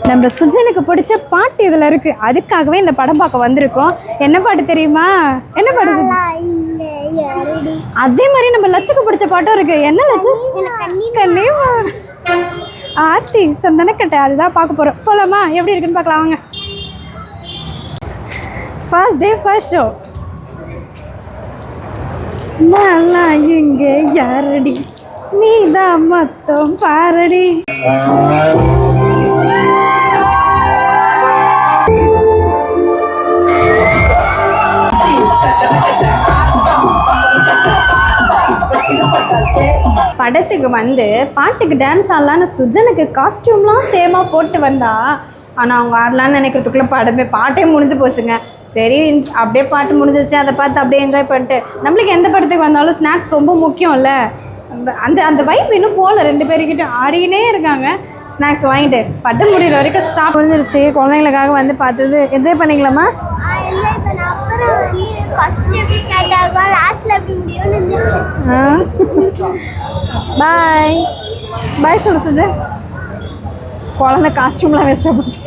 நம்ம சுஜனுக்கு பிடிச்ச பாட்டு இதில் இருக்கு. அதுக்காகவே இந்த படம் பார்க்க வந்திருக்கோம். என்ன பாட்டு தெரியுமா? என்ன பாட்டு சுஜன்? அதே மாதிரி நம்ம லட்சுக்கு பிடிச்ச பாட்டும் இருக்கு. என்ன லட்சு? கண்ணியமா ஆத்தி சந்தனக்கட்டை. அதுதான் பார்க்க போகிறோம். போகலாமா? எப்படி இருக்குன்னு பார்க்கலாம் வாங்க. First day first show. நல்லா இங்கே யாரடி நீதான் மொத்தம் பாரடி. படத்துக்கு வந்து பாட்டுக்கு டான்ஸ் ஆடலான்னு சுஜனுக்கு காஸ்டியூம்லாம் சேமாக போட்டு வந்தா. ஆனால் அவங்க ஆடலான்னு நினைக்கிறதுக்குள்ளே பாட்டே முடிஞ்சு போச்சுங்க. சரி அப்படியே பாட்டு முடிஞ்சிருச்சு. அதை பார்த்து அப்படியே என்ஜாய் பண்ணிட்டு நம்மளுக்கு எந்த படத்துக்கு வந்தாலும் ஸ்நாக்ஸ் ரொம்ப முக்கியம்ல. அந்த அந்த வைப் இன்னும் போகல. 2 பேருக்கிட்ட ஆடிக்கினே இருக்காங்க. ஸ்நாக்ஸ் வாங்கிட்டு பட்டம் முடிகிற வரைக்கும் முடிஞ்சிருச்சு. குழந்தைங்களுக்காக வந்து பார்த்தது என்ஜாய் பண்ணிக்கலாமா? பாய் பாய் சொல்லு சுஜன். குழந்தை காஸ்டியூம்லாம் வேஸ்ட்டாக போச்சு.